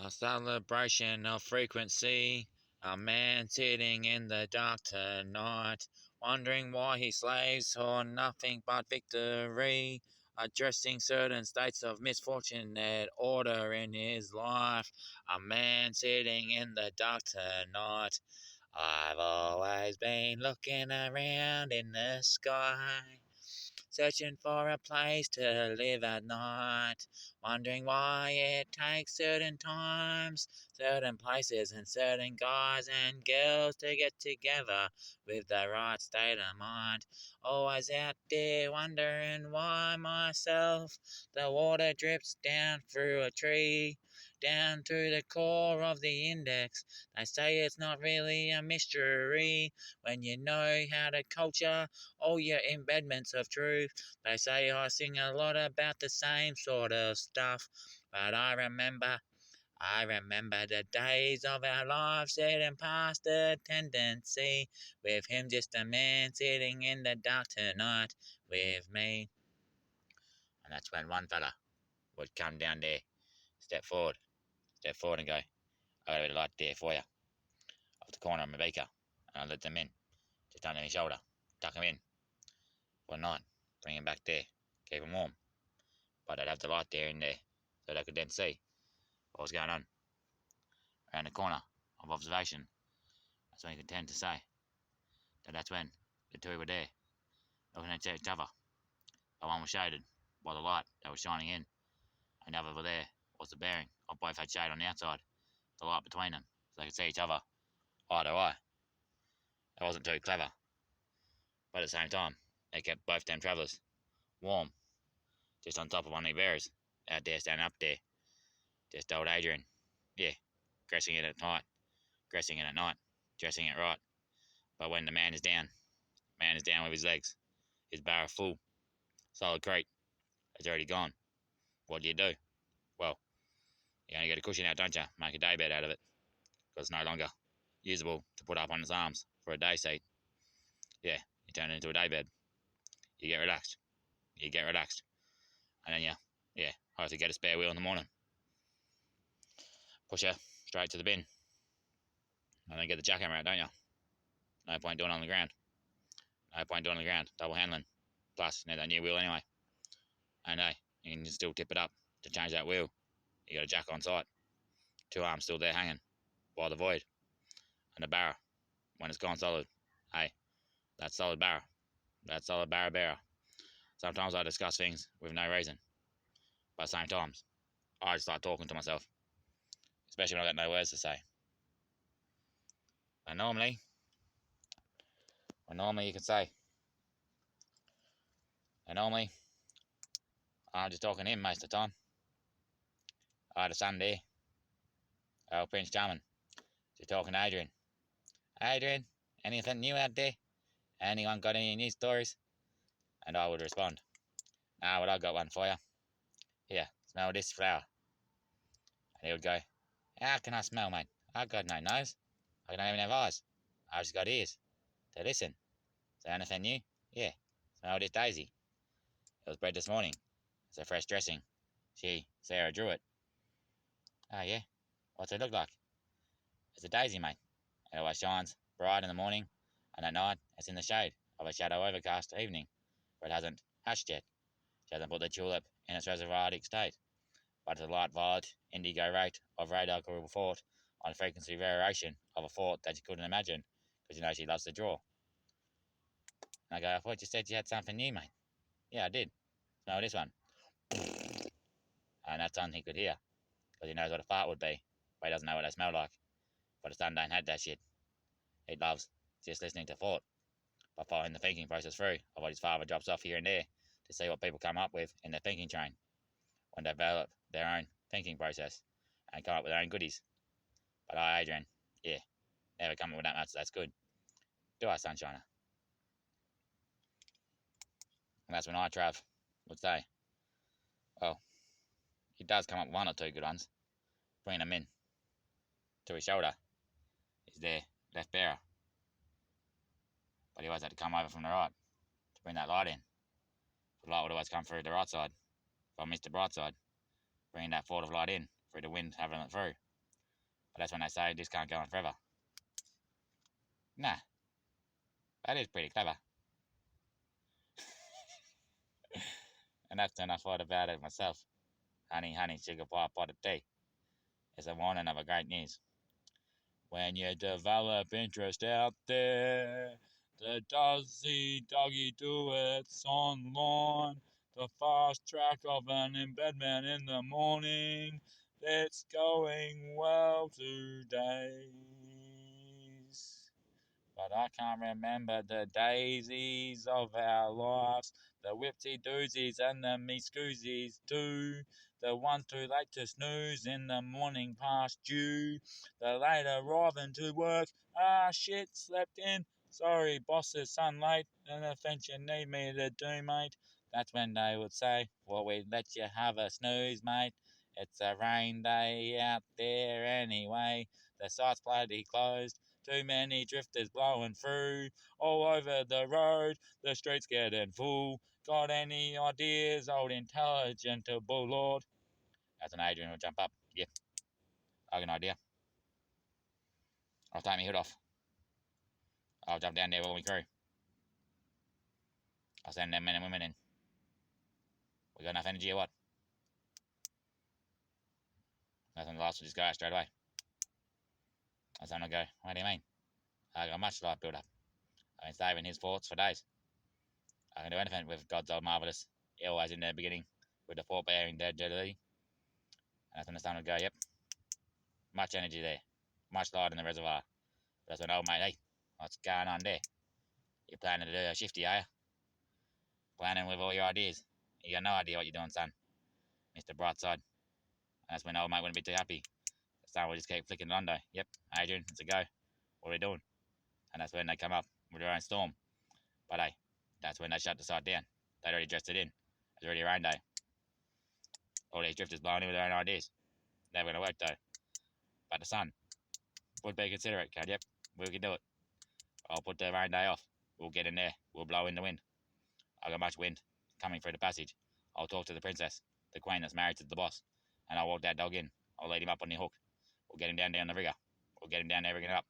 A celebration of frequency. A man sitting in the dark tonight, wondering why he slaves for nothing but victory, addressing certain states of misfortune and order in his life. A man sitting in the dark tonight. I've always been looking around in the sky, searching for a place to live at night, wondering why it takes certain times, certain places, and certain guys and girls to get together with the right state of mind. Always out there wondering why myself. The water drips down through a tree, down to the core of the index. They say it's not really a mystery when you know how to culture all your embedments of truth. They say I sing a lot about the same sort of stuff, but I remember the days of our lives sitting past the tendency, with him just a man sitting in the dark tonight with me. And that's when one fella would come down there, step forward and go, I got a bit of light there for you, off the corner of my beaker, and I let them in, just under my shoulder, tuck them in for a night, bring them back there, keep them warm. But I'd have the light there in there so they could then see what was going on around the corner of observation. That's when you could tend to say that that's when the two were there, looking at each other. The one was shaded by the light that was shining in, and the other over there was the bearing of both had shade on the outside, the light between them, so they could see each other eye to eye. That wasn't too clever, but at the same time, they kept both them travellers warm, just on top of one of the bearers, out there standing up there. Just old Adrian, dressing it at night, dressing it right. But when the man is down with his legs, his barrel full, solid crate, it's already gone. What do? Well, you only get a cushion out, don't you? Make a daybed out of it, because it's no longer usable to put up on its arms for a day seat. Yeah, you turn it into a daybed. You get relaxed, and then you hopefully get a spare wheel in the morning. Push her straight to the bin, and then get the jackhammer out, don't you? No point doing it on the ground. Double handling. Plus, you need that new wheel anyway. And hey, you can still tip it up to change that wheel. You got a jack on site. Two arms still there hanging by the void. And the barrow, when it's gone solid. Hey, that solid barrow bearer. Sometimes I discuss things with no reason. But at the same times, I just start talking to myself. Especially when I got no words to say. And normally you can say. And normally, I'm just talking to him most of the time. I had a son there. Oh, Prince Charming. Just talking to Adrian. Adrian, anything new out there? Anyone got any news stories? And I would respond, nah, well, I got one for you. Here, smell this flower. And he would go, how can I smell, mate? I got no nose. I don't even have eyes. I've just got ears to listen. Is there anything new? Yeah, smell this daisy. It was bred this morning. It's a fresh dressing. Sarah drew it. Oh, yeah? What's it look like? It's a daisy, mate. It always shines bright in the morning, and at night it's in the shade of a shadow overcast evening, for it hasn't hatched yet. She hasn't put the tulip in its reservoitic state, but at a light violet indigo rate of radar could report on frequency variation of a thought that you couldn't imagine, because she loves to draw. And I go, I thought you said you had something new, mate. Yeah, I did. Smell this one. And that's something he could hear, because he knows what a fart would be, but he doesn't know what they smell like. But his son don't have that shit. He loves just listening to thought, by following the thinking process through of what his father drops off here and there to see what people come up with in their thinking train when they develop their own thinking process and come up with their own goodies. But Adrian, never come up with that much, so that's good. Do I, Sunshiner? And that's when I, Trav, would say, well, he does come up with one or two good ones, bring them in to his shoulder. He's their left bearer. But he always had to come over from the right to bring that light in. The light would always come through the right side. If I missed the bright side, bringing that thought of light in through the wind, having it through. But that's when they say this can't go on forever. Nah, that is pretty clever. And that's when I thought about it myself. Honey, honey, sugar pie, pot of tea. It's a warning of a great news. When you develop interest out there, the Dozzy Doggy Duets online, the fast track of an embedment in the morning. It's going well today. But I can't remember the daisies of our lives, the whipsy doozies and the me scoozies too. The ones too late to snooze in the morning past due. The late arriving to work, shit, slept in. Sorry, boss's son late, and if you need me to do, mate. That's when they would say, well, we'd let you have a snooze, mate. It's a rain day out there anyway. The site's bloody closed. Too many drifters blowing through all over the road. The streets getting full. Got any ideas, old intelligent lord? That's an Adrian will jump up. Yeah, I got an idea. I'll take my hood off. I'll jump down there with all my crew. I'll send them men and women in. We got enough energy or what? Nothing else will just go out straight away. That's when I go, what do you mean? I got much life built up. I've been saving his thoughts for days. I can do anything with God's old marvellous. Always in the beginning, with the forbearing dirty. And that's when the sun would go, yep. Much energy there. Much light in the reservoir. But that's when old mate, hey, what's going on there? You're planning to do a shifty, are you? Planning with all your ideas. You got no idea what you're doing, son. Mr. Brightside. And that's when old mate wouldn't be too happy. The sun would just keep flicking it on though. Yep, Adrian, it's a go. What are we doing? And that's when they come up with their own storm. But hey, that's when they shut the site down. They'd already dressed it in. It's already a rain day. All these drifters blowing in with their own ideas. Never going to work though. But the sun would be considerate, kid. Yep, we can do it. I'll put the rain day off. We'll get in there. We'll blow in the wind. I got much wind coming through the passage. I'll talk to the princess, the queen that's married to the boss, and I'll walk that dog in. I'll lead him up on the hook. We'll get him down there on the rigger. We'll get him down there rigging it up.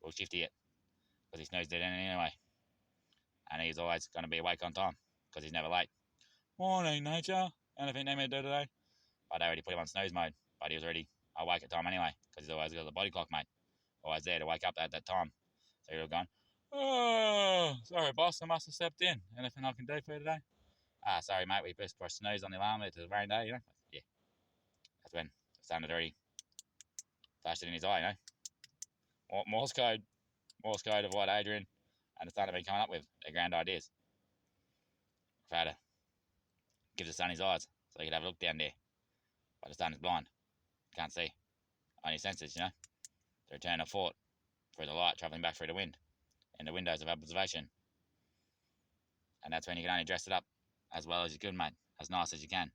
We'll shifty it, because he snoozed it in anyway. And he's always going to be awake on time, because he's never late. Morning, nature. Anything you need me to do today? I'd already put him on snooze mode, but he was already awake at time anyway, because he's always got the body clock, mate. Always there to wake up at that time. So he'll go, oh, sorry, boss, I must have stepped in. Anything I can do for you today? Sorry, mate, we pressed snooze on the alarm. It's a rain day, you know? Yeah. That's when the sun had already flashed it in his eye, you know? Morse code of what Adrian and the sun have been coming up with. Their grand ideas. I've had to give the sun his eyes so he could have a look down there. But the sun is blind. Can't see. Only senses, you know? The return of thought through the light travelling back through the wind in the windows of observation. And that's when you can only dress it up as well as you can, mate. As nice as you can.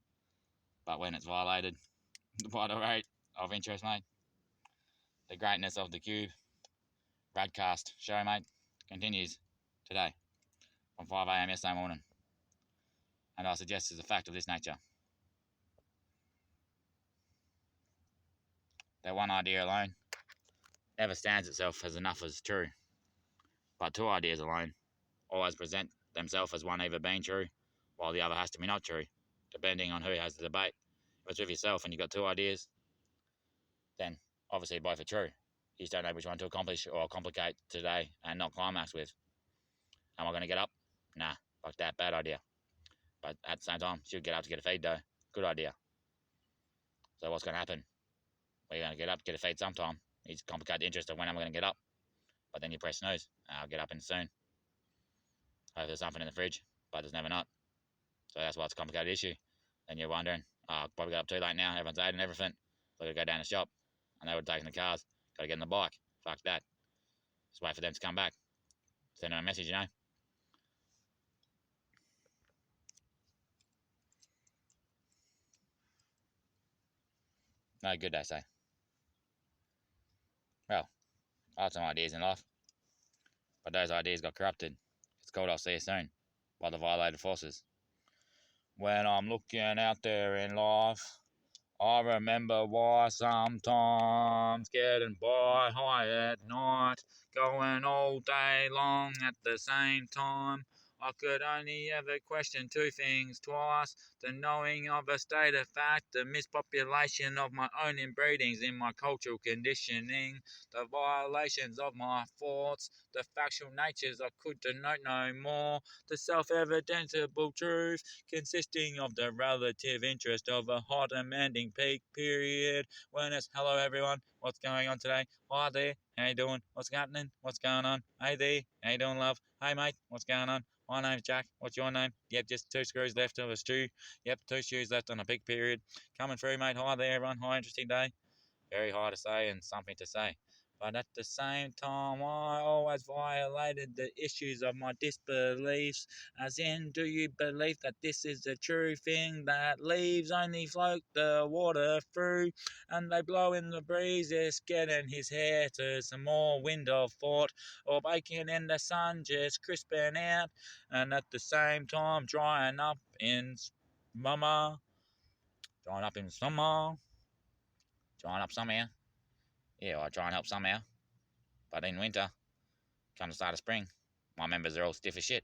But when it's violated by the rate of interest, mate, the greatness of the Cube RadCast Show, mate, continues today from 5 a.m. yesterday morning. And I suggest as a fact of this nature that one idea alone never stands itself as enough as true, but two ideas alone always present themselves as one either being true while the other has to be not true, depending on who has the debate. If it's with yourself and you've got two ideas, then obviously both are true. You just don't know which one to accomplish or complicate today and not climax with. Am I going to get up? Nah, fuck that, bad idea. But at the same time, should get up to get a feed though. Good idea. So what's going to happen? Well, you're going to get up, get a feed sometime. You just complicate the interest of when am I going to get up. But then you press snooze. I'll get up in soon. Hope there's something in the fridge, but there's never not. So that's why it's a complicated issue. Then you're wondering, I'll probably got up too late now. Everyone's eating everything. So I got to go down the shop. And they would have taken the cars. Got to get on the bike. Fuck that. Just wait for them to come back. Send them a message, you know. No good, they say. Well, I had some ideas in life. But those ideas got corrupted. It's called I'll see you soon by the violated forces. When I'm looking out there in life, I remember why sometimes getting by high at night, going all day long at the same time. I could only ever question two things twice: the knowing of a state of fact, the mispopulation of my own inbreedings in my cultural conditioning, the violations of my thoughts, the factual natures I could denote no more, the self-evidentable truth consisting of the relative interest of a hot demanding peak period when it's hello everyone, what's going on today? Hi there, how you doing? What's happening? What's going on? Hey there, how you doing, love? Hey mate, what's going on? My name's Jack. What's your name? Yep, just two screws left of a stew. Yep, two shoes left on a peak period. Coming through, mate. Hi there, everyone. Hi, interesting day. Very hard to say and something to say. But at the same time, I always violated the issues of my disbeliefs. As in, do you believe that this is a true thing? That leaves only float the water through, and they blow in the breeze. It's getting his hair to some more wind of thought, or baking in the sun, just crisping out, and at the same time drying up in summer. Drying up in summer. Drying up somehow. Yeah, I try and help somehow. But in winter, come the start of spring, my members are all stiff as shit.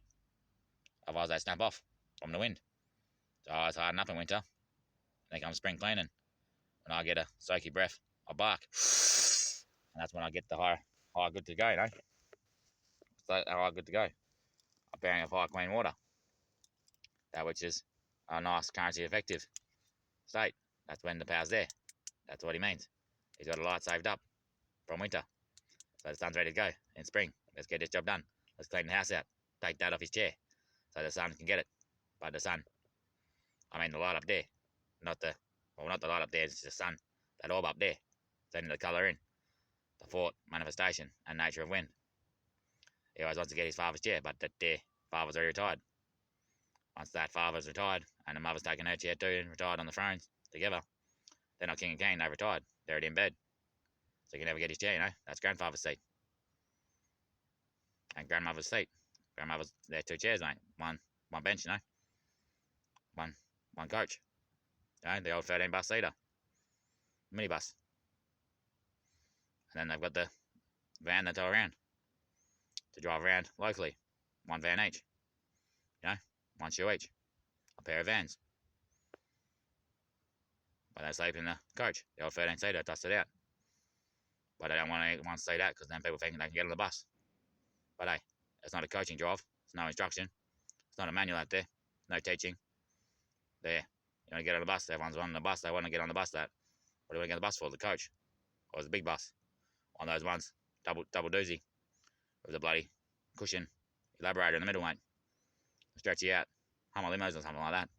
Otherwise, they snap off from the wind. So I was harden up in winter. Then comes spring cleaning. When I get a soaky breath, I bark. And that's when I get the high good to go, you know? So, high good to go. I'm bearing of high clean water. That which is a nice currency effective state. That's when the power's there. That's what he means. He's got a light saved up from winter. So the sun's ready to go in spring. Let's get this job done. Let's clean the house out. Take that off his chair so the sun can get it. By the sun, I mean the light up there. Not the light up there, it's the sun. That orb up there. Sending the colour in. The thought, manifestation, and nature of wind. He always wants to get his father's chair, but that their father's already retired. Once that father's retired, and the mother's taken her chair too and retired on the thrones together, they're not king and queen, they've retired. They're already in bed. So he can never get his chair, you know. That's grandfather's seat. And grandmother's seat. Grandmother's there two chairs, mate. One bench, you know. One coach. You know, the old 13 bus seater. Minibus. And then they've got the van they tow around. To drive around locally. One van each. You know, one shoe each. A pair of vans. But they sleep in the coach. The old 13 seater, dust it out. But they don't want anyone to say that because then people think they can get on the bus. But hey, it's not a coaching drive. It's no instruction. It's not a manual out there. No teaching. There. You want to get on the bus. Everyone's on the bus. They want to get on the bus. What do you want to get on the bus for? The coach. Or the big bus. On those ones. Double doozy. With a bloody cushion. Elaborator in the middle, mate. Stretch you out. Hummer limos or something like that.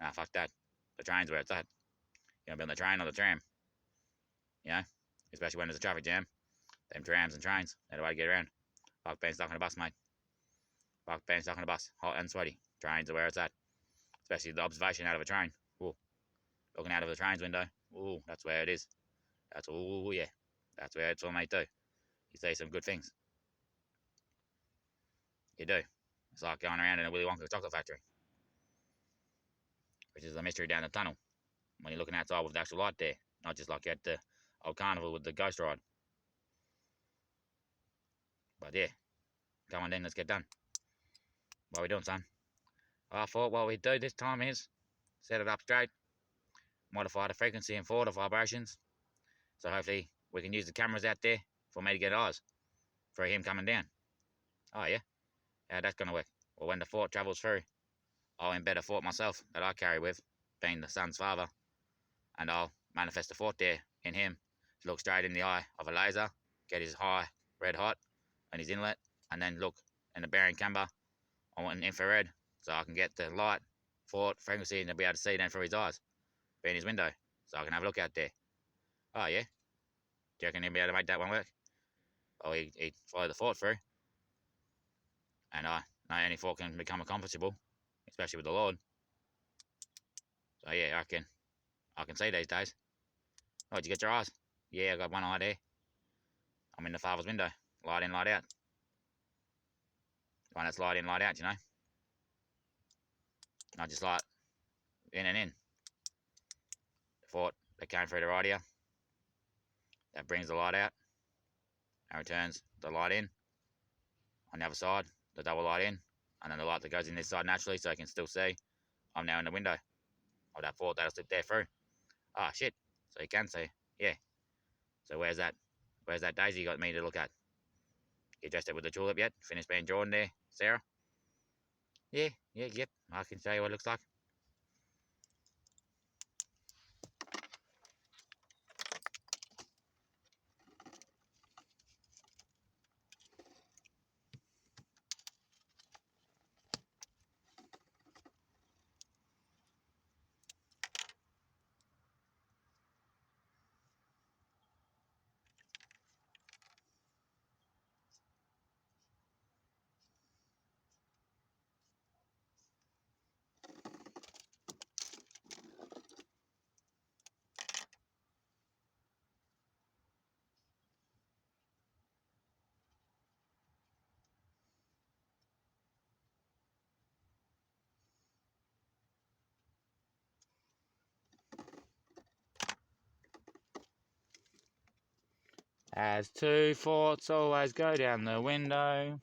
Nah, fuck that. The train's where it's at. You want to be on the train or the tram. You know? Especially when there's a traffic jam. Them trams and trains. They're the way to get around. Fuck being stuck on a bus, mate. Fuck being stuck on a bus. Hot and sweaty. Trains are where it's at. Especially the observation out of a train. Ooh. Looking out of the train's window. Ooh, that's where it is. Ooh, yeah. That's where it's for me too. You see some good things. You do. It's like going around in a Willy Wonka chocolate factory. Which is a mystery down the tunnel. When you're looking outside with the actual light there. Not just like at the old carnival with the ghost ride. But yeah. Come on then, let's get done. What are we doing, son? I thought what we'd do this time is set it up straight, modify the frequency and forward of vibrations, so hopefully we can use the cameras out there for me to get eyes for him coming down. Oh yeah? How that's gonna work? Well, when the thought travels through, I'll embed a thought myself that I carry with, being the son's father, and I'll manifest the thought there in him to look straight in the eye of a laser, get his high red hot and his inlet, and then look in the bearing camber on infrared, so I can get the light, thought, frequency, and I'll be able to see then through his eyes, be in his window, so I can have a look out there. Oh yeah? Do you reckon he'll be able to make that one work? Oh, he'd follow the thought through. And I know any thought can become accomplishable, especially with the Lord. So yeah, I can see these days. Oh, did you get your eyes? Yeah, I got one eye there. I'm in the father's window. Light in, light out. One that's light in, light out, you know? Not just light in and in. Fort that came through the radio that brings the light out and returns the light in on the other side, the double light in, and then the light that goes in this side naturally so you can still see. I'm now in the window of that fort that'll slip there through. Ah, shit. So you can see. Yeah. So where's that daisy you got me to look at? You dressed it with the tulip yet? Finished being drawn there, Sarah? Yeah, yep. I can show you what it looks like. As two forts always go down the window,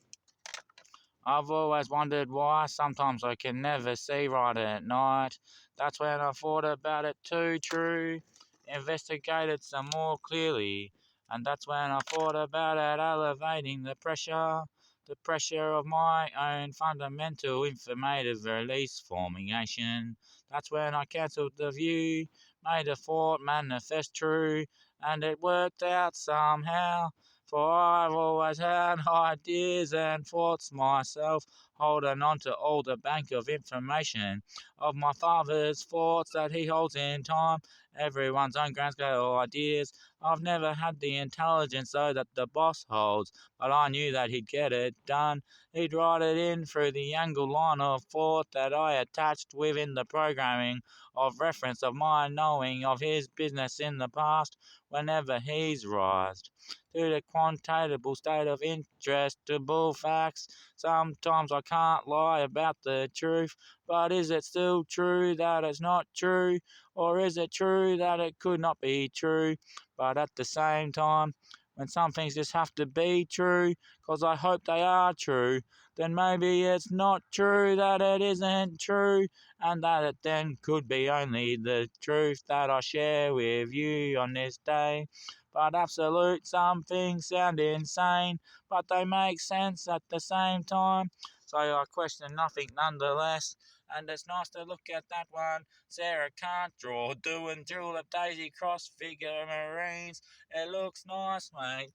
I've always wondered why sometimes I can never see right at night. That's when I thought about it too true, investigated some more clearly, and that's when I thought about it elevating the pressure of my own fundamental informative release formation. That's when I cancelled the view, made the thought manifest true, and it worked out somehow. For I've always had ideas and thoughts myself, holding on to all the bank of information of my father's thoughts that he holds in time, everyone's own grand scale ideas. I've never had the intelligence though that the boss holds, but I knew that he'd get it done. He'd write it in through the angle line of thought that I attached within the programming of reference of my knowing of his business in the past, whenever he's rised to the quantitatable state of interestable facts. Sometimes I can't lie about the truth, but is it still true that it's not true? Or is it true that it could not be true? But at the same time, when some things just have to be true, 'cause I hope they are true, then maybe it's not true that it isn't true, and that it then could be only the truth that I share with you on this day. But absolute, some things sound insane, but they make sense at the same time. So I question nothing nonetheless. And it's nice to look at that one. Sarah can't draw, doing tulip daisy cross figure marines. It looks nice, mate.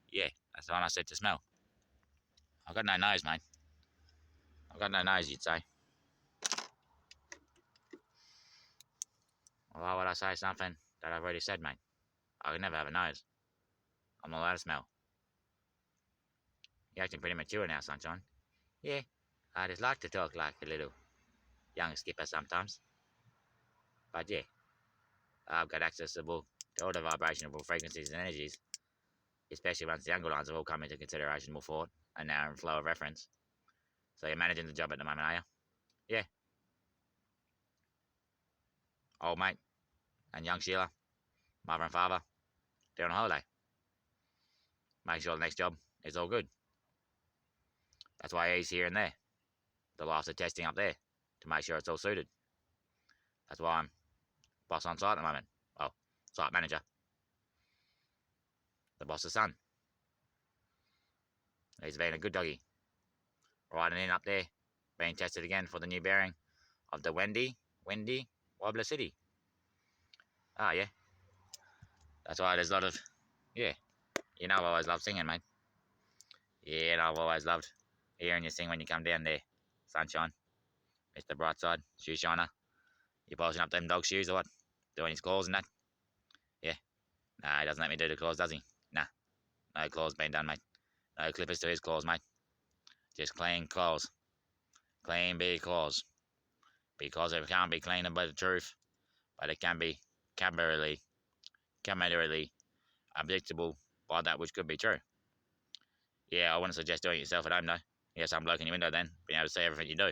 Yeah, that's the one I said to smell. I've got no nose, mate. I've got no nose, you'd say. Well, why would I say something that I've already said, mate? I could never have a nose. I'm not allowed to smell. You're acting pretty mature now, sunshine. Yeah, I just like to talk like a little young skipper sometimes. But yeah, I've got access to all the vibrational frequencies and energies, especially once the angle lines have all come into consideration more thought and now in flow of reference. So you're managing the job at the moment, are you? Yeah. Old mate and young Sheila, mother and father, they're on holiday. Make sure the next job is all good. That's why he's here and there. The life's of testing up there to make sure it's all suited. That's why I'm boss on site at the moment. Well, site manager. The boss's son. He's been a good doggy. Riding in up there, being tested again for the new bearing of the Wendy, Wobbler City. Ah, yeah. That's why there's a lot of, yeah. You know I've always loved singing, mate. Yeah, and I've always loved hearing you sing when you come down there, sunshine. Mr. Brightside, shoe shiner. You polishing up them dog shoes or what? Doing his claws and that? Yeah. Nah, he doesn't let me do the claws, does he? Nah. No claws being done, mate. No clippers to his claws, mate. Just clean claws. Clean big claws. Because it can't be cleaned by the truth, but it can be camerally predictable by that which could be true. Yeah, I wouldn't suggest doing it yourself at home, though. You have some bloke in your window then, being able to see everything you do.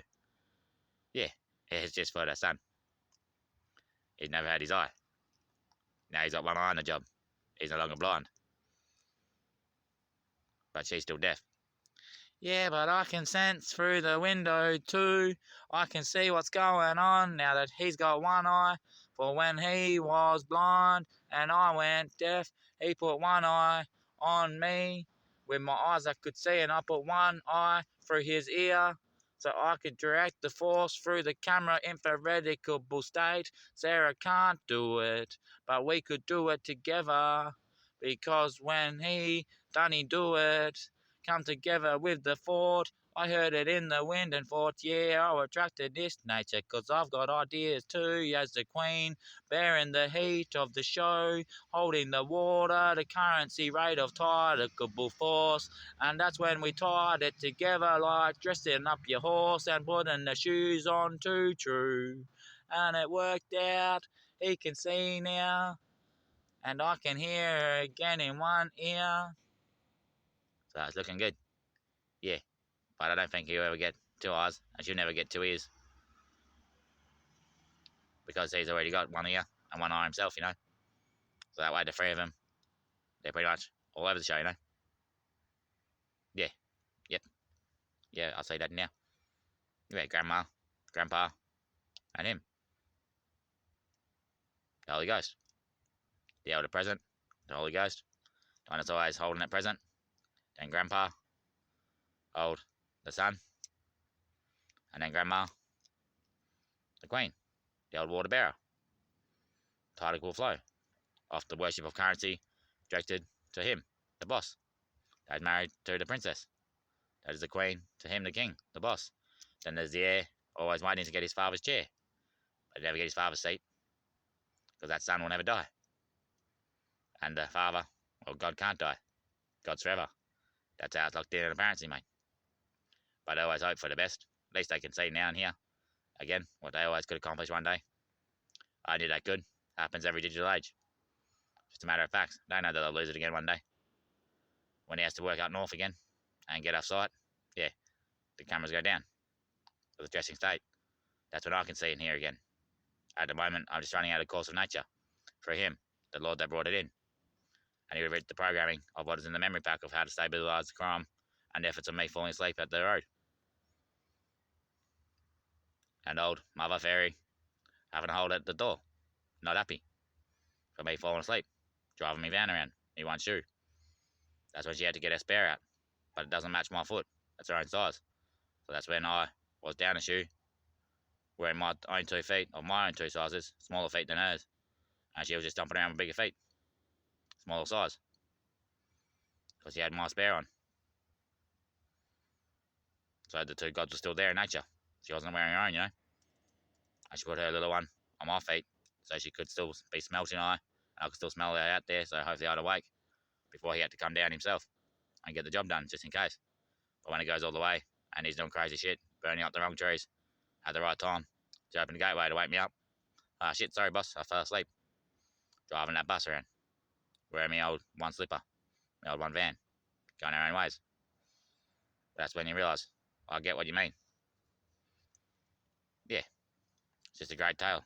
Yeah, it's just for the son. He's never had his eye. Now he's got one eye on the job. He's no longer blind. But she's still deaf. Yeah, but I can sense through the window too. I can see what's going on now that he's got one eye. For when he was blind and I went deaf, he put one eye on me. With my eyes I could see, and I put one eye through his ear, so I could direct the force through the camera infraredicable state. Sarah can't do it, but we could do it together. Because when he done he do it, come together with the thought. I heard it in the wind and thought, yeah, I attracted this nature, 'cause I've got ideas too, as the queen, bearing the heat of the show, holding the water, the currency rate of tidal force, and that's when we tied it together like dressing up your horse and putting the shoes on too true, and it worked out. He can see now, and I can hear her again in one ear. So it's looking good. Yeah, but I don't think he'll ever get two eyes, and she'll never get two ears. Because he's already got one ear and one eye himself, you know. So that way the three of them, they're pretty much all over the show, you know. Yeah, yep, yeah, I'll say that now. Yeah, Grandma, Grandpa, and him. The Holy Ghost. The elder present, the Holy Ghost. The one that's always holding it present. Then Grandpa, old, the Son. And then Grandma, the Queen, the old water bearer. Tidal will flow off the worship of currency directed to him, the boss. That is married to the princess. That is the queen to him, the king, the boss. Then there's the heir, always waiting to get his father's chair, but never get his father's seat, because that son will never die. And the father, well, God can't die. God's forever. That's how it's locked in apparently, mate. But I always hope for the best. At least they can see now and here, again, what they always could accomplish one day. I knew that could. Happens every digital age. Just a matter of facts. They know that they'll lose it again one day. When he has to work up north again and get off site, yeah, the cameras go down. So the dressing state. That's when I can see and hear again. At the moment, I'm just running out of course of nature. For him, the Lord that brought it in. And he rewrote the programming of what is in the memory pack of how to stabilise the crime and the efforts of me falling asleep at the road. And old Mother Fairy having to hold at the door, not happy for me falling asleep, driving me van around, me one shoe. That's when she had to get her spare out, but it doesn't match my foot. That's her own size. So that's when I was down a shoe, wearing my own 2 feet, of my own 2 sizes, smaller feet than hers, and she was just dumping around with bigger feet, smaller size, because she had my spare on. So the two gods were still there in nature. She wasn't wearing her own, you know. And she put her little one on my feet, so she could still be smelting eye, and I could still smell her out there, so hopefully I'd awake before he had to come down himself and get the job done, just in case. But when he goes all the way, and he's doing crazy shit, burning up the wrong trees, at the right time, to open the gateway to wake me up. Ah, shit, sorry boss, I fell asleep. Driving that bus around, wearing my old one slipper, my old one van, going our own ways. But that's when you realise, I get what you mean. Yeah, it's just a great tale.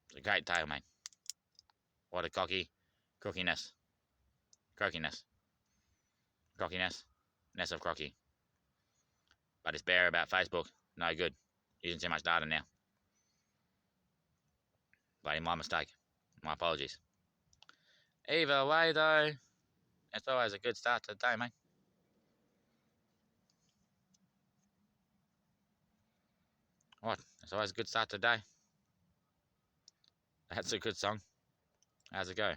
It's a great tale, mate. What a crookiness, ness of crocky. But it's bare about Facebook, no good, using too much data now. Bloody my mistake, my apologies. Either way though, it's always a good start to the day, mate. What? It's always a good start to the day. That's a good song. How's it go?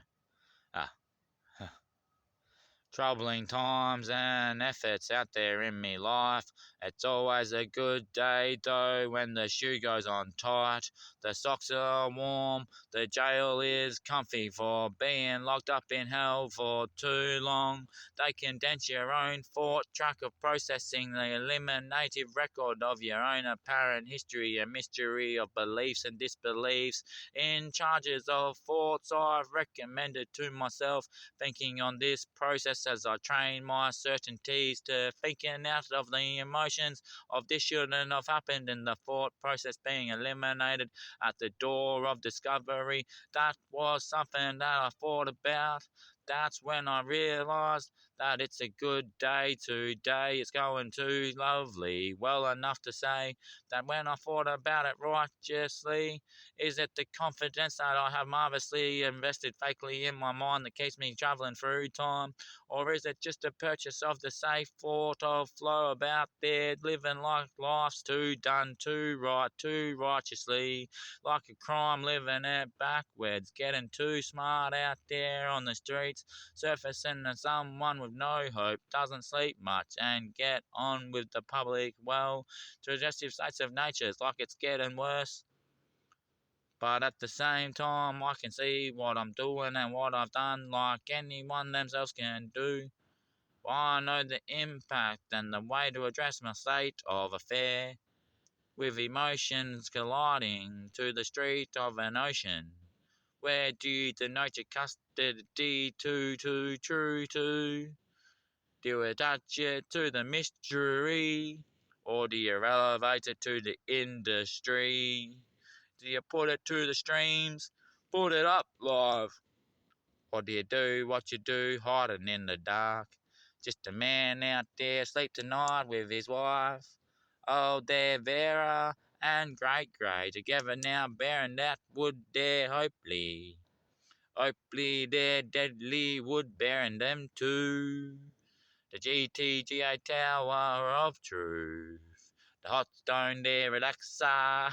Troubling times and efforts out there in me life. It's always a good day though when the shoe goes on tight. The socks are warm, the jail is comfy for being locked up in hell for too long. They condense your own thought track of processing, the eliminative record of your own apparent history, a mystery of beliefs and disbeliefs. In charges of thoughts I've recommended to myself, thinking on this process process as I train my certainties to thinking out of the emotions of this shouldn't have happened, and the thought process being eliminated at the door of discovery. That was something that I thought about. That's when I realized that it's a good day today. It's going too lovely, well enough to say that when I thought about it righteously, is it the confidence that I have marvelously invested fakely in my mind that keeps me travelling through time? Or is it just a purchase of the safe thought of flow about there, living like life's too done, too right, too righteously, like a crime, living it backwards, getting too smart out there on the streets, surfacing as someone with no hope, doesn't sleep much, and get on with the public well, suggestive states of nature, it's like it's getting worse. But at the same time, I can see what I'm doing and what I've done like anyone themselves can do. I know the impact and the way to address my state of affair, with emotions colliding to the street of an ocean, where do you denote your custody to true to? Do you attach it to the mystery, or do you elevate it to the industry? Do you put it to the streams, put it up live? Or do you do what you do, hiding in the dark? Just a man out there asleep tonight with his wife. Oh, they're Vera and Great Grey together now, bearing that wood there, hopefully. Hopefully they're deadly wood bearing them too. The GTGA Tower of Truth. The hot stone there, relaxer.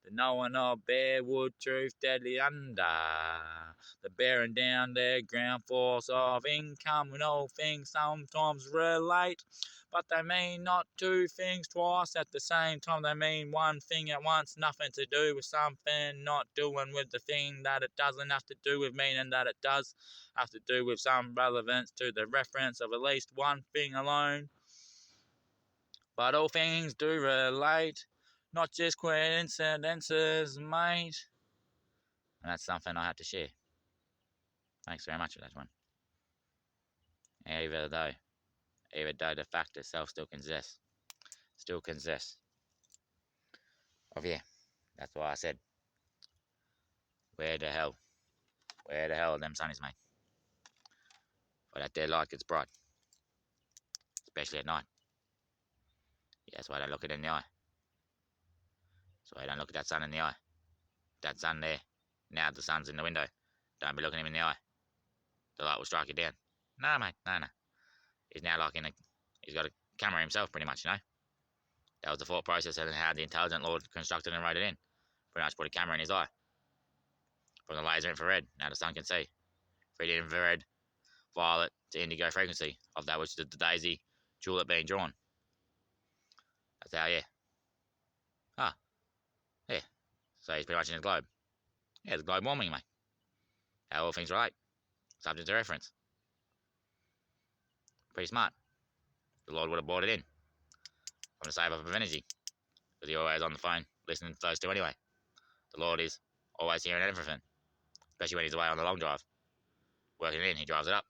The knowing of Bearwood truth deadly under. The bearing down their ground force of income when all things sometimes relate. But they mean not two things twice at the same time. They mean one thing at once, nothing to do with something, not doing with the thing that it doesn't have to do with, meaning that it does have to do with some relevance to the reference of at least one thing alone. But all things do relate, not just coincidences, mate. And that's something I had to share. Thanks very much for that one. Even though the fact itself still consists of, yeah, that's why I said, where the hell are them sunnies, mate? For that there light gets bright, especially at night. Yeah, that's why I don't look it in the eye. That's why I don't look at that sun in the eye. That sun there. Now the sun's in the window. Don't be looking him in the eye. The light will strike you down. No, mate, no. He's now like he's got a camera himself, pretty much, you know. That was the thought process and how the intelligent Lord constructed and wrote it in. Pretty much put a camera in his eye. From the laser infrared, now the sun can see. 3D infrared, violet to indigo frequency of that which is the daisy tulip being drawn. That's how, yeah. Yeah. So he's pretty much in the globe. Yeah, the globe warming, mate. How all things relate. Subject to reference. Pretty smart. The Lord would have brought it in. From the save up of energy. Because he's always on the phone, listening to those two anyway. The Lord is always hearing everything. Especially when he's away on the long drive. Working it in, he drives it up.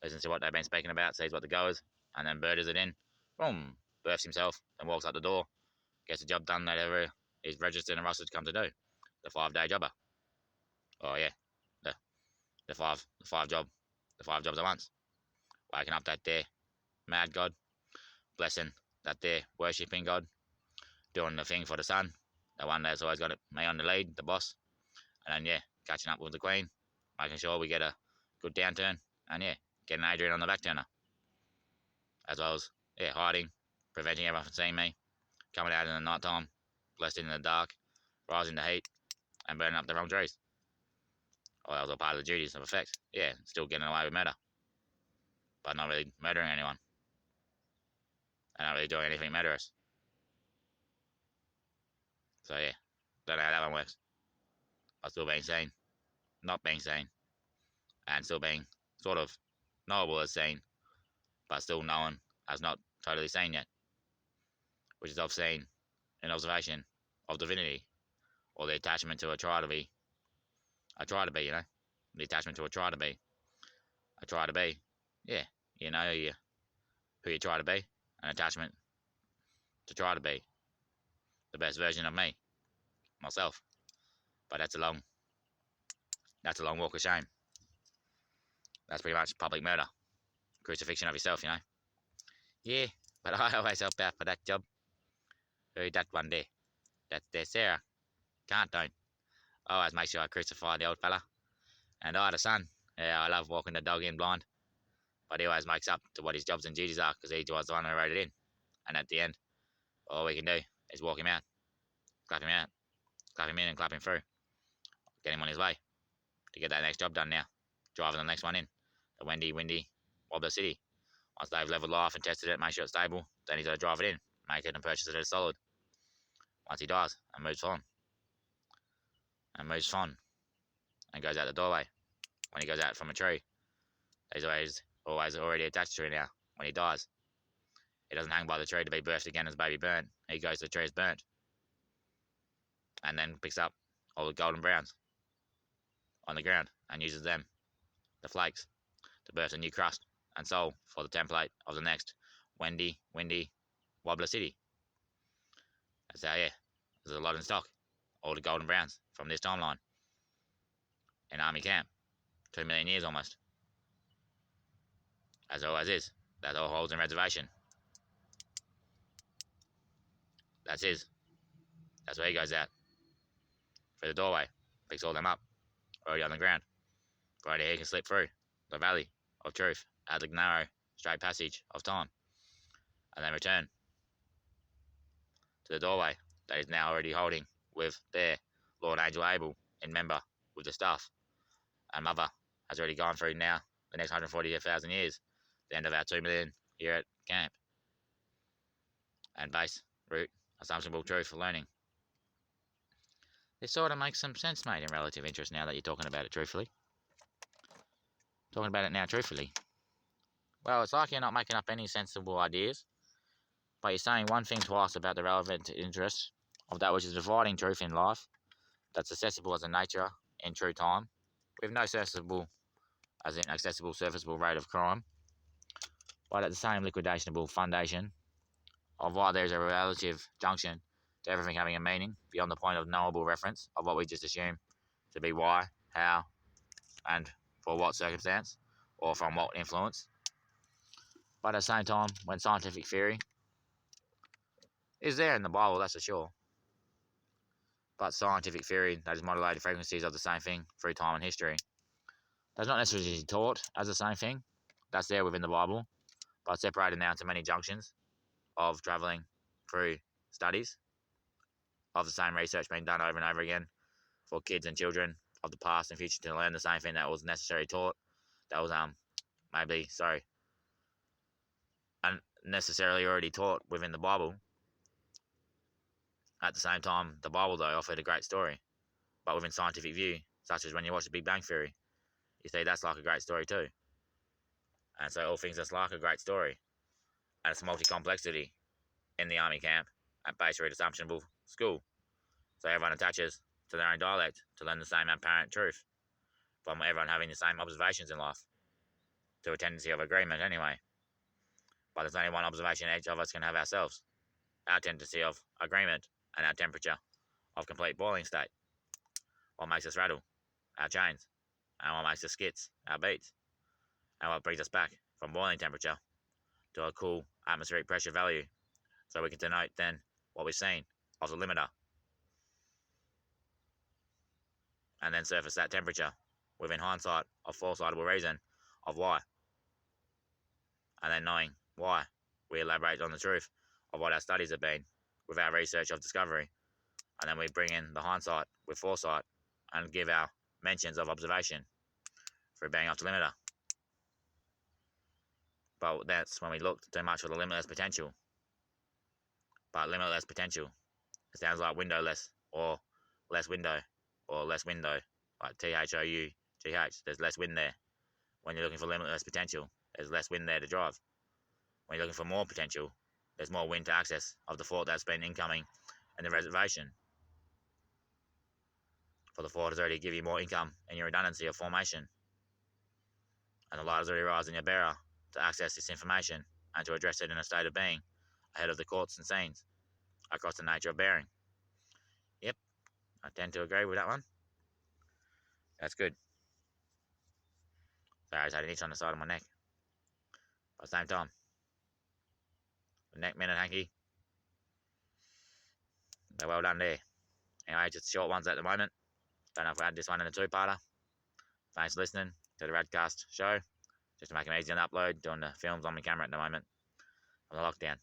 Listens to what they've been speaking about, sees what the go is, and then birders it in. Boom. Births himself, then walks out the door. Gets the job done that ever is registered and rusted to come to do. The 5-day jobber. Oh yeah. The five jobs at once. Waking up that there mad God, blessing that there worshipping God, doing the thing for the sun, the one that's always got me on the lead, the boss, and then yeah, catching up with the Queen, making sure we get a good downturn, and yeah, getting Adrian on the back turner, as well as yeah, hiding, preventing everyone from seeing me, coming out in the night time, blessed in the dark, rising the heat, and burning up the wrong trees. Well, that was all part of the duties of effect. Yeah, still getting away with murder, but not really murdering anyone. And not really doing anything murderous. So yeah, don't know how that one works. But still being seen, not being seen, and still being sort of knowable as seen, but still known as not totally seen yet. Which is obscene, an observation of divinity, or the attachment to a try to be, you know, the attachment to a try to be, I try to be. Yeah, you know who you try to be. An attachment to try to be the best version of me, myself. But that's a long walk of shame. That's pretty much public murder, crucifixion of yourself, you know. Yeah, but I always help out for that job. Who that one there? That's there, Sarah. Can't don't. I always make sure I crucify the old fella. And I had a son. Yeah, I love walking the dog in blind. But he always makes up to what his jobs and duties are because he was the one who wrote it in. And at the end, all we can do is walk him out, clap him in and clap him through. Get him on his way to get that next job done now. Driving the next one in. The windy Wobbler City. Once they've leveled life and tested it, make sure it's stable, then he's got to drive it in, make it and purchase it as solid. Once he dies and moves on. And goes out the doorway. When he goes out from a tree, he's always already attached to it now. When he dies, he doesn't hang by the tree to be birthed again as baby burnt. He goes to the tree as burnt. And then picks up all the golden browns on the ground and uses them, the flakes, to birth a new crust and soul for the template of the next windy Wobbler City. That's how, yeah, there's a lot in stock. All the golden browns from this timeline. In army camp. 2 million years almost. As always is. That all holds in reservation. That's his. That's where he goes out. Through the doorway. Picks all them up. Already on the ground. Right here he can slip through the valley of truth at the narrow, straight passage of time. And then return to the doorway that is now already holding with their Lord Angel Abel in member with the staff. And Mother has already gone through now the next 140,000 years, the end of our 2 million here at camp. And base, root, assumptionable truth for learning. This sort of makes some sense, mate, in relative interest now that you're talking about it truthfully. Talking about it now truthfully. Well, it's like you're not making up any sensible ideas, but you're saying one thing twice about the relevant interest of that which is dividing truth in life, that's accessible as a nature in true time, with no accessible, as in accessible, surfaceable rate of crime, but at the same liquidationable foundation of why there is a relative junction to everything having a meaning beyond the point of knowable reference of what we just assume to be why, how, and for what circumstance, or from what influence. But at the same time, when scientific theory is there in the Bible, that's for sure. But scientific theory that is modulated frequencies of the same thing through time and history. That's not necessarily taught as the same thing. That's there within the Bible, but separated now into many junctions of travelling through studies of the same research being done over and over again for kids and children of the past and future to learn the same thing that was necessarily taught. That was unnecessarily already taught within the Bible. At the same time, the Bible, though, offered a great story. But within scientific view, such as when you watch The Big Bang Theory, you see that's like a great story too. And so all things that's like a great story. And it's multi-complexity in the army camp at base root assumptionable school. So everyone attaches to their own dialect to learn the same apparent truth, from everyone having the same observations in life, to a tendency of agreement anyway. But there's only one observation each of us can have ourselves, our tendency of agreement and our temperature of complete boiling state. What makes us rattle, our chains, and what makes us skits, our beats, and what brings us back from boiling temperature to a cool atmospheric pressure value, so we can denote then what we've seen of the limiter, and then surface that temperature within hindsight of foresightable reason of why, and then knowing why, we elaborate on the truth of what our studies have been with our research of discovery, and then we bring in the hindsight with foresight and give our mentions of observation for being off the limiter. But that's when we look too much for the limitless potential. But limitless potential, it sounds like windowless, or less window, or less window, like THOUGH. There's less wind there. When you're looking for limitless potential, there's less wind there to drive. When you're looking for more potential, there's more wind to access of the thought that's been incoming in the reservation. For the thought has already given you more income in your redundancy of formation and the light has already risen in your bearer to access this information and to address it in a state of being ahead of the courts and scenes across the nature of bearing. Yep, I tend to agree with that one. That's good. Sorry, I just had an itch on the side of my neck. But at the same time, the neck minute hanky, they're well done there. Anyway, just short ones at the moment. Don't know if we had this one in a two-parter. Thanks for listening to the RadCast show. Just to make it easy to upload, doing the films on my camera at the moment on the lockdown.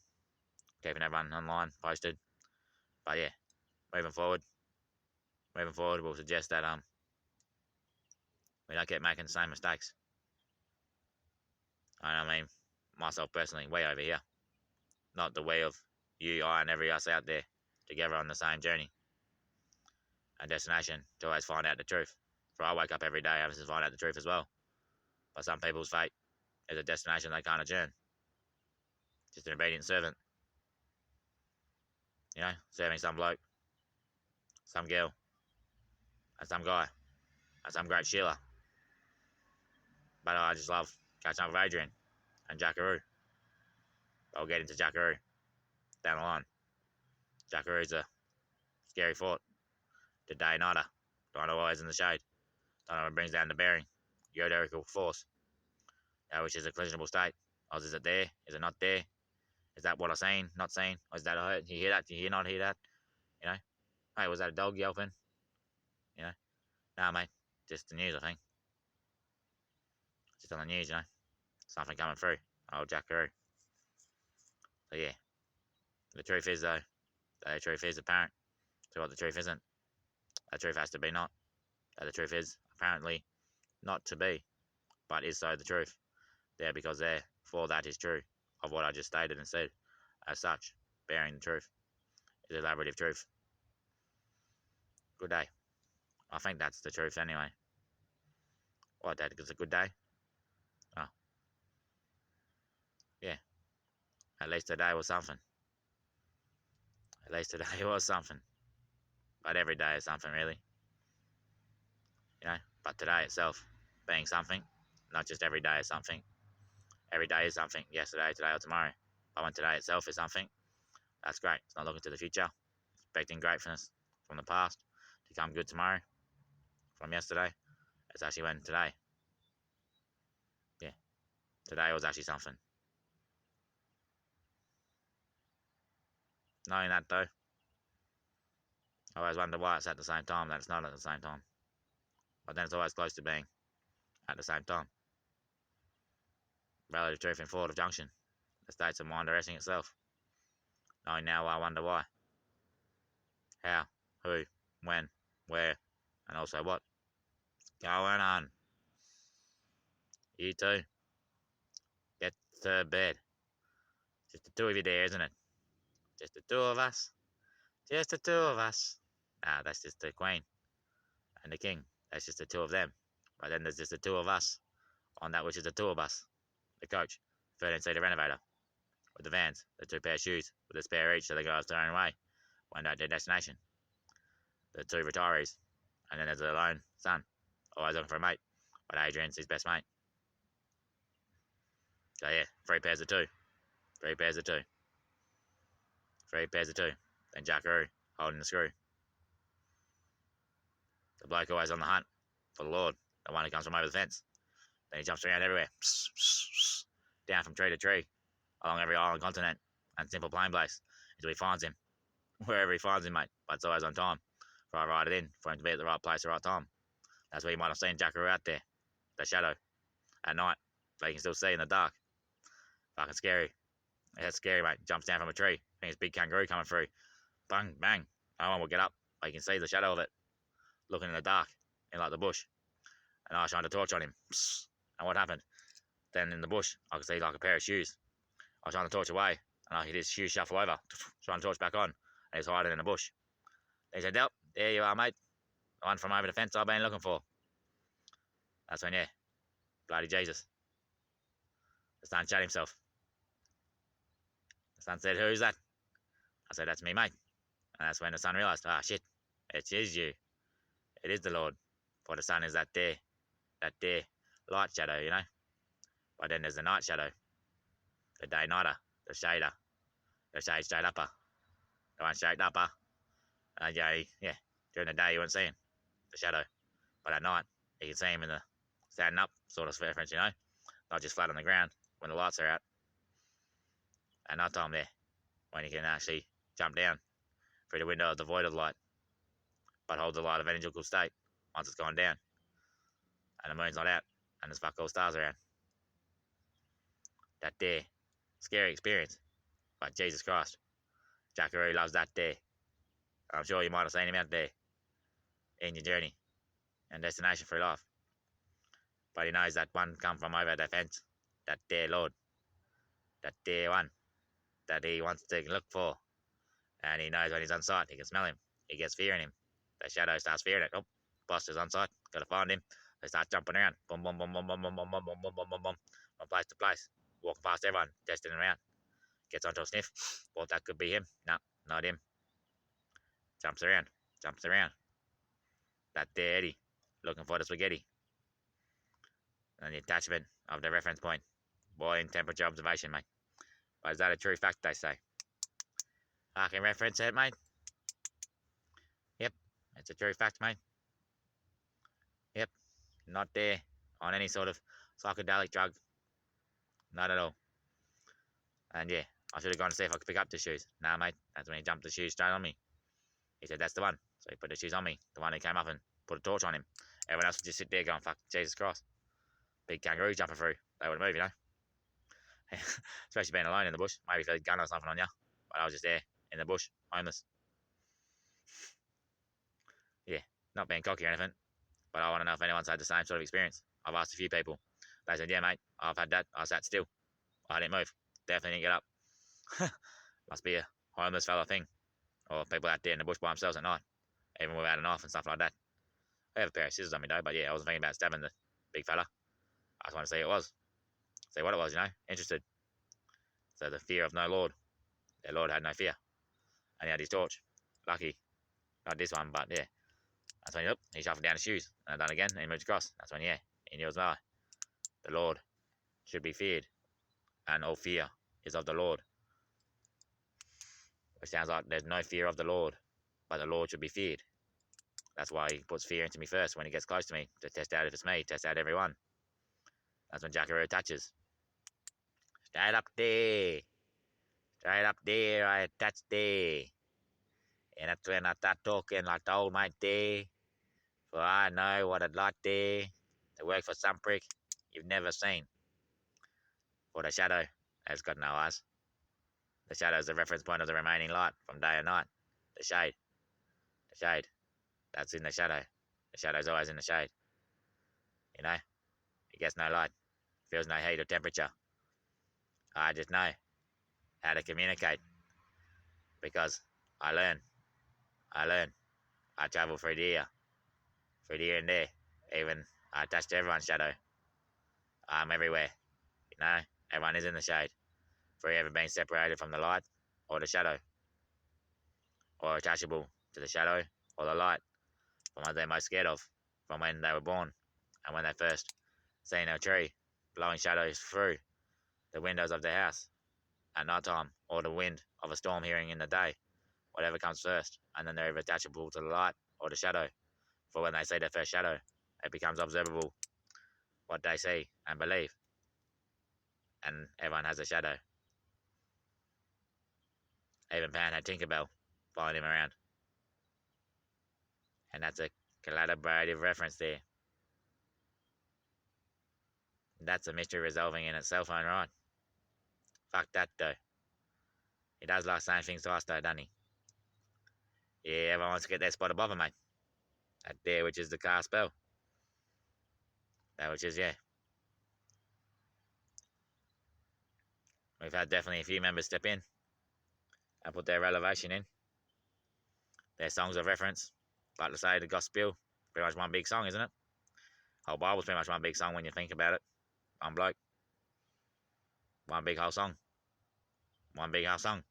Keeping everyone online, posted. But yeah, moving forward, we'll suggest that we don't keep making the same mistakes. I mean, myself personally, way over here. Not the way of you, I, and every us out there together on the same journey and destination to always find out the truth. For I wake up every day having to find out the truth as well. But some people's fate is a destination they can't adjourn. Just an obedient servant. You know, serving some bloke, some girl, and some guy, and some great Sheila. But I just love catching up with Adrian and Jackaroo. I'll get into Jackaroo down the line. Jackaroo's a scary thought. The day nighter. Don't know always in the shade. Don't know what brings down the bearing. Geoderical force. Which is a collisionable state. Or is it there? Is it not there? Is that what I seen? Not seen? Or is that I heard? You hear that? Do you hear not hear that? You know? Hey, was that a dog yelping? You know? Nah, mate. Just the news, I think. Just on the news, you know? Something coming through. Old Jackaroo. So yeah. The truth is, though, the truth is apparent. So what the truth isn't. The truth has to be not. The truth is apparently not to be, but is so the truth. There because therefore that is true of what I just stated and said. As such, bearing the truth is elaborative truth. Good day. I think that's the truth anyway. What, that is a good day? Oh. Yeah. At least today was something. At least today was something. But every day is something, really. You know, but today itself being something, not just every day is something. Every day is something, yesterday, today, or tomorrow. But when today itself is something, that's great. It's not looking to the future, expecting gratefulness from the past to come good tomorrow, from yesterday. It's actually when today. Yeah, today was actually something. Knowing that, though, I always wonder why it's at the same time that it's not at the same time. But then it's always close to being at the same time. Relative truth in thought of junction. The states of mind arresting itself. Knowing now, I wonder why. How, who, when, where, and also what. Going on. You two. Get to bed. Just the two of you there, isn't it? Just the two of us. Just the two of us. Nah, that's just the Queen and the King. That's just the two of them. But then there's just the two of us on that which is the two of us. The coach, 13-seater renovator, with the vans, the two pair of shoes, with a spare each so the guys turn away when at their destination. The two retirees, and then there's a lone son, always looking for a mate, but Adrian's his best mate. So yeah, 3 pairs of 2. 3 pairs of 2. 3 pairs of 2. Then Jackaroo, holding the screw. The bloke always on the hunt for the Lord, the one who comes from over the fence. Then he jumps around everywhere, down from tree to tree, along every island, continent, and simple plain place, until he finds him, wherever he finds him, mate. But it's always on time, for I ride it in, for him to be at the right place at the right time. That's where you might have seen Jackaroo out there, the shadow, at night, but you can still see in the dark. Fucking scary. Yeah, it's scary, mate. Jumps down from a tree, I think it's a big kangaroo coming through. Bang, bang. No one will get up, but you can see the shadow of it, looking in the dark, in like the bush. And I shined a torch on him. And what happened? Then in the bush, I could see like a pair of shoes. I shined the torch away, and I hear his shoes shuffle over. Shine the torch back on, and he's hiding in the bush. He said, "Yep, there you are, mate. The one from over the fence I've been looking for." That's when, yeah, bloody Jesus. The son shot himself. The son said, "Who's that?" I said, "That's me, mate." And that's when the son realised, ah, shit, it is you. It is the Lord. For the sun is that there light shadow, you know. But then there's the night shadow, the day nighter, the shader, the shade straight upper, the one straight upper. Yeah, during the day you wouldn't see him, the shadow. But at night, you can see him in the standing up sort of reference, not just flat on the ground when the lights are out. At night time there, when you can actually jump down through the window of the void of light, but hold the light of energetical state once it's gone down, and the moon's not out, and there's fuck all stars around. That there, scary experience. But Jesus Christ, Jackaroo loves that there. I'm sure you might have seen him out there in your journey and destination through life. But he knows that one come from over the fence, that there Lord, that there one that he wants to look for. And he knows when he's on sight, he can smell him. He gets fear in him. The shadow starts fearing it. Oh, boss is on sight, gotta find him. They start jumping around. Boom, boom, boom, boom, boom, boom, boom, boom, boom, boom, boom, boom, boom. From place to place. Walking past everyone, testing him out. Gets onto a sniff. Well, that could be him. No, not him. Jumps around. That there Eddie, looking for the spaghetti. And the attachment of the reference point. Boiling temperature observation, mate. But is that a true fact, they say? I can reference it, mate. Yep, it's a true fact, mate. Yep, not there on any sort of psychedelic drug. Not at all. And yeah, I should have gone to see if I could pick up the shoes. Nah, mate, that's when he jumped the shoes straight on me. He said, that's the one. So he put the shoes on me. The one who came up and put a torch on him. Everyone else would just sit there going, fuck, Jesus Christ. Big kangaroo jumping through. They wouldn't move, Especially being alone in the bush. Maybe if they had a gun or something on you. But I was just there in the bush, homeless. Yeah, not being cocky or anything. But I want to know if anyone's had the same sort of experience. I've asked a few people. They said, yeah, mate, I've had that. I sat still. I didn't move. Definitely didn't get up. Must be a homeless fella thing. Or people out there in the bush by themselves at night. Even without a knife and stuff like that. I have a pair of scissors on me though, but yeah, I wasn't thinking about stabbing the big fella. I just wanted to see what it was. See what it was, interested. So the fear of no Lord. Their Lord had no fear. And he had his torch. Lucky. Not this one, but yeah. That's when he shuffled down his shoes. And I done again, and he moved across. That's when, yeah, he knew as well. The Lord should be feared. And all fear is of the Lord. Which sounds like there's no fear of the Lord. But the Lord should be feared. That's why he puts fear into me first when he gets close to me. To test out if it's me. Test out everyone. That's when Jackaroo attaches. Straight up there. Straight up there, I attach there. And that's when I start talking like the old mate there. For I know what I'd like there. To work for some prick you've never seen. For the shadow has got no eyes. The shadow is the reference point of the remaining light from day and night. The shade. The shade. That's in the shadow. The shadow's always in the shade. It gets no light. Feels no heat or temperature. I just know how to communicate. Because I learn. I travel through the ear. Through the here and there. Even I attach to everyone's shadow. I'm everywhere. Everyone is in the shade. For ever being separated from the light or the shadow. Or attachable to the shadow or the light. From what they're most scared of. From when they were born. And when they first seen a tree blowing shadows through the windows of their house at night time, or the wind of a storm hearing in the day, whatever comes first, and then they're either attachable to the light or the shadow. For when they see their first shadow, it becomes observable what they see and believe. And everyone has a shadow. Even Pan had Tinkerbell following him around. And that's a collaborative reference there. That's a mystery resolving in itself, own right. Fuck that though. He does like saying things to us though, doesn't he? Yeah, everyone wants to get their spot above him, mate. That there, which is the car spell. That which is, yeah. We've had definitely a few members step in and put their elevation in. Their songs of reference. Like to say, the gospel, pretty much one big song, isn't it? Whole Bible's pretty much one big song when you think about it. One bloke. One big whole song. One big house song.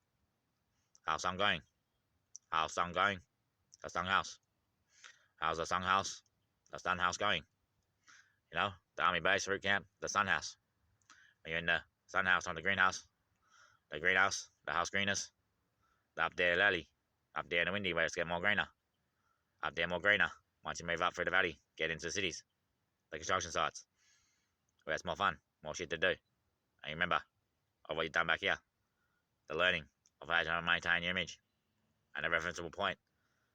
House song going. House song going. The song house. How's the song house? The sun house going. The army base, root camp, the sun house. Are you in the sun house on the greenhouse? The greenhouse? The house greeners? Up there, lally. Up there in the windy where it's getting more greener. Up there more greener. Once you move up through the valley, get into the cities. The construction sites. Where it's more fun, more shit to do. And you remember of what you've done back here. The learning of how to maintain your image. And a referenceable point.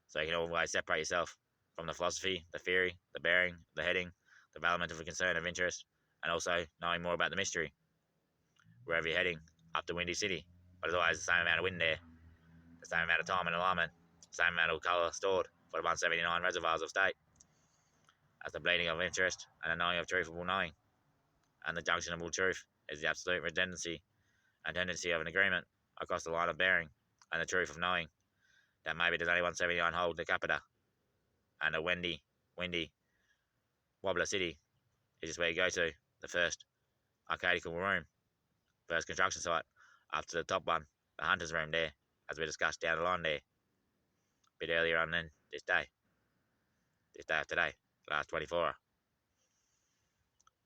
So you can always separate yourself from the philosophy, the theory, the bearing, the heading, the development of a concern of interest, and also knowing more about the mystery. Wherever you're heading, up to Windy City. But there's always the same amount of wind there, the same amount of time and alignment, the same amount of colour stored for the 179 reservoirs of state. As the bleeding of interest and the knowing of truthful knowing. And the junction of all truth is the absolute redundancy and tendency of an agreement across the line of bearing and the truth of knowing that maybe there's only 179 hold the capita. And the windy wobbler city is just where you go to, the first arcadical room, first construction site, after the top one, the hunter's room there, as we discussed down the line there, a bit earlier on in this day of today, last 24 hour.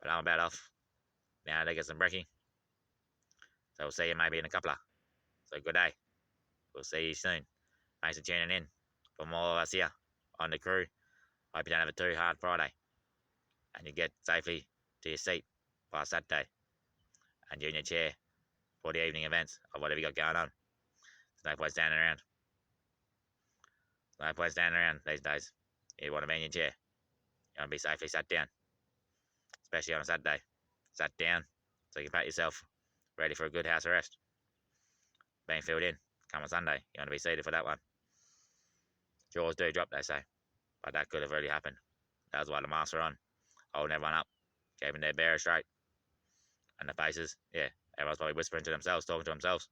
But I'm about off. Now they get some brekkie. So we'll see you maybe in a couple of. So good day. We'll see you soon. Thanks for tuning in. From all of us here on the crew, hope you don't have a too hard Friday. And you get safely to your seat by Saturday. And you're in your chair for the evening events of whatever you got going on. There's no point standing around. There's no point standing around these days. You want to be in your chair. You want to be safely sat down. Especially on a Saturday. Sat down so you can pat yourself ready for a good house arrest. Being filled in. Come on Sunday. You want to be seated for that one. Jaws do drop, they say. But that could have already happened. That was why the masks were on. Holding everyone up. Keeping their bearer straight. And the faces, yeah. Everyone's probably whispering to themselves, talking to themselves.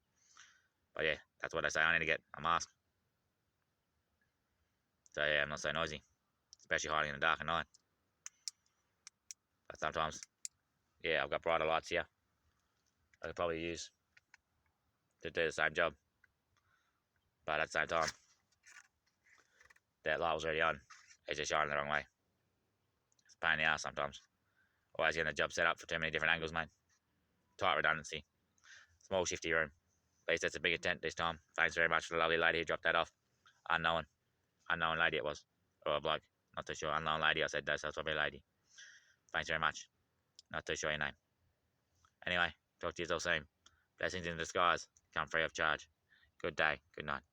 But yeah, that's what they say. I need to get a mask. So yeah, I'm not so noisy. Especially hiding in the dark at night. But sometimes, yeah, I've got brighter lights here I could probably use to do the same job. But at the same time, that light was already on. It's just shining the wrong way. It's a pain in the ass sometimes. Always getting the job set up for too many different angles, mate. Tight redundancy. Small shifty room. At least that's a bigger tent this time. Thanks very much to the lovely lady who dropped that off. Unknown lady it was. Or a bloke. Not too sure. Unknown lady I said that, so it's probably a lady. Thanks very much. Not too sure your name. Anyway, talk to you all soon. Blessings in disguise. Come free of charge. Good day. Good night.